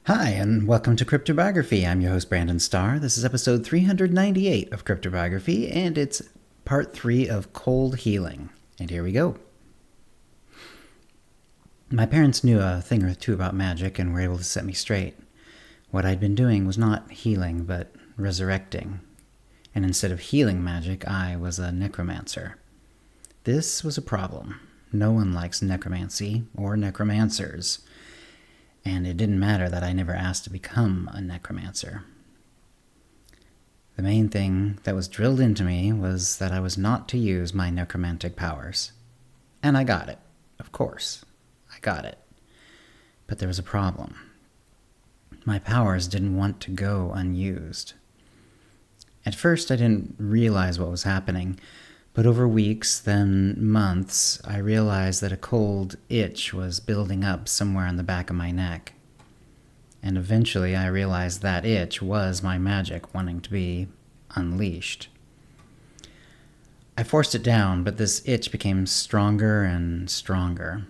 Hi, and welcome to CryptoBiography. I'm your host, Brandon Starr. This is episode 398 of CryptoBiography, and it's part 3 of Cold Healing. And here we go. My parents knew a thing or two about magic and were able to set me straight. What I'd been doing was not healing, but resurrecting. And instead of healing magic, I was a necromancer. This was a problem. No one likes necromancy or necromancers. And it didn't matter that I never asked to become a necromancer. The main thing that was drilled into me was that I was not to use my necromantic powers. And I got it. Of course, I got it. But there was a problem. My powers didn't want to go unused. At first, I didn't realize what was happening, but over weeks, then months, I realized that a cold itch was building up somewhere on the back of my neck. And eventually I realized that itch was my magic wanting to be unleashed. I forced it down, but this itch became stronger and stronger.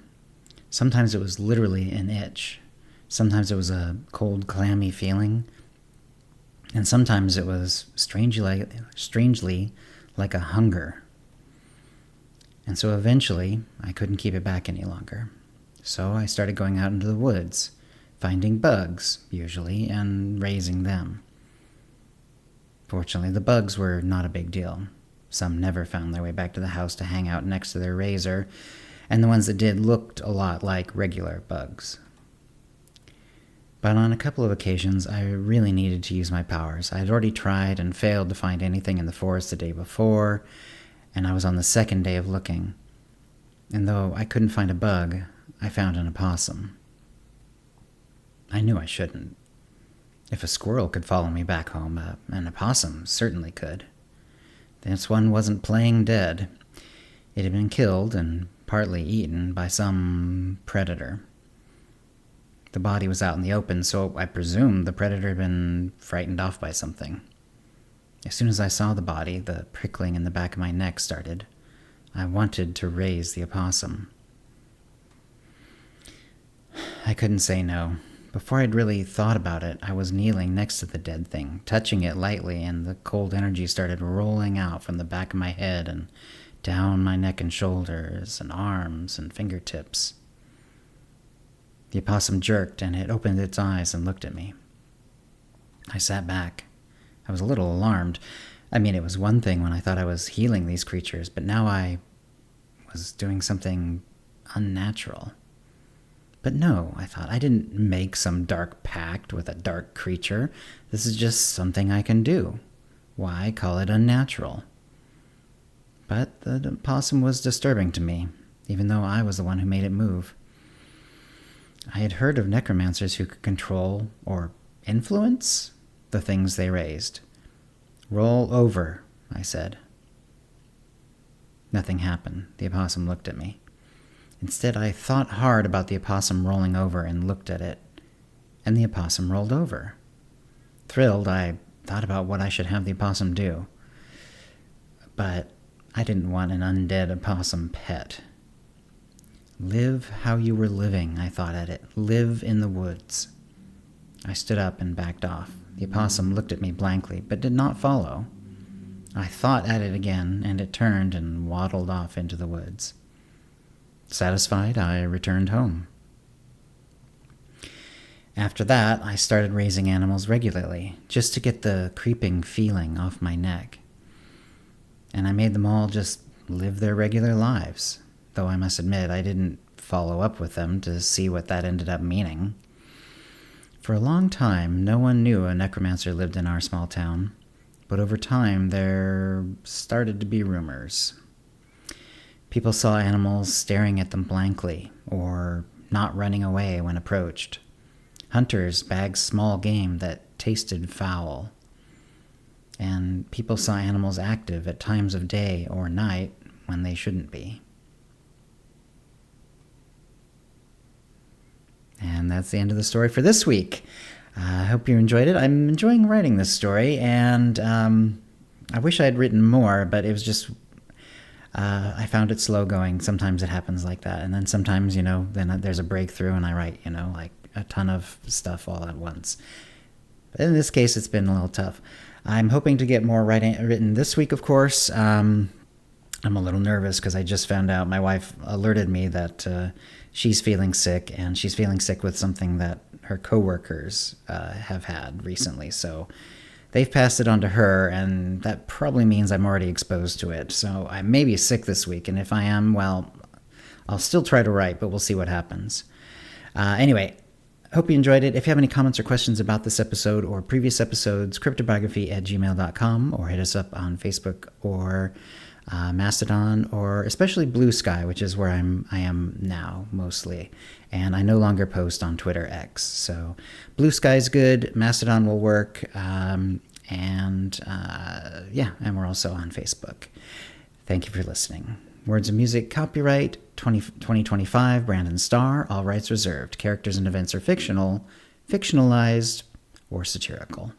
Sometimes it was literally an itch. Sometimes it was a cold, clammy feeling. And sometimes it was strangely like a hunger. And so eventually, I couldn't keep it back any longer. So I started going out into the woods, finding bugs, usually, and raising them. Fortunately, the bugs were not a big deal. Some never found their way back to the house to hang out next to their raiser, and the ones that did looked a lot like regular bugs. But on a couple of occasions, I really needed to use my powers. I had already tried and failed to find anything in the forest the day before, and I was on the second day of looking. And though I couldn't find a bug, I found an opossum. I knew I shouldn't. If a squirrel could follow me back home, an opossum certainly could. This one wasn't playing dead. It had been killed and partly eaten by some predator. The body was out in the open, so I presumed the predator had been frightened off by something. As soon as I saw the body, the prickling in the back of my neck started. I wanted to raise the opossum. I couldn't say no. Before I'd really thought about it, I was kneeling next to the dead thing, touching it lightly, and the cold energy started rolling out from the back of my head and down my neck and shoulders and arms and fingertips. The opossum jerked, and it opened its eyes and looked at me. I sat back. I was a little alarmed. I mean, it was one thing when I thought I was healing these creatures, but now I was doing something unnatural. But no, I thought, I didn't make some dark pact with a dark creature. This is just something I can do. Why call it unnatural? But the opossum was disturbing to me, even though I was the one who made it move. I had heard of necromancers who could control or influence the things they raised. Roll over, I said. Nothing happened. The opossum looked at me. Instead, I thought hard about the opossum rolling over and looked at it. And the opossum rolled over. Thrilled, I thought about what I should have the opossum do. But I didn't want an undead opossum pet. Live how you were living, I thought at it. Live in the woods. I stood up and backed off. The opossum looked at me blankly, but did not follow. I thought at it again, and it turned and waddled off into the woods. Satisfied, I returned home. After that, I started raising animals regularly, just to get the creeping feeling off my neck. And I made them all just live their regular lives, though I must admit I didn't follow up with them to see what that ended up meaning. For a long time, no one knew a necromancer lived in our small town, but over time there started to be rumors. People saw animals staring at them blankly, or not running away when approached. Hunters bagged small game that tasted foul. And people saw animals active at times of day or night when they shouldn't be. And that's the end of the story for this week. I hope you enjoyed it. I'm enjoying writing this story, and I wish I had written more, but it was just, I found it slow going. Sometimes it happens like that, and then sometimes, then there's a breakthrough, and I write, like a ton of stuff all at once. But in this case, it's been a little tough. I'm hoping to get more written this week, of course. I'm a little nervous because I just found out, my wife alerted me that she's feeling sick, and she's feeling sick with something that her coworkers have had recently. So they've passed it on to her, and that probably means I'm already exposed to it. So I may be sick this week, and if I am, well, I'll still try to write, but we'll see what happens. Anyway, hope you enjoyed it. If you have any comments or questions about this episode or previous episodes, cryptobiography@gmail.com, or hit us up on Facebook or Mastodon, or especially Blue Sky, which is where I am now mostly. And I no longer post on Twitter X. So Blue Sky is good. Mastodon will work. And we're also on Facebook. Thank you for listening. Words and music, copyright 2025, Brandon Starr, all rights reserved. Characters and events are fictional, fictionalized, or satirical.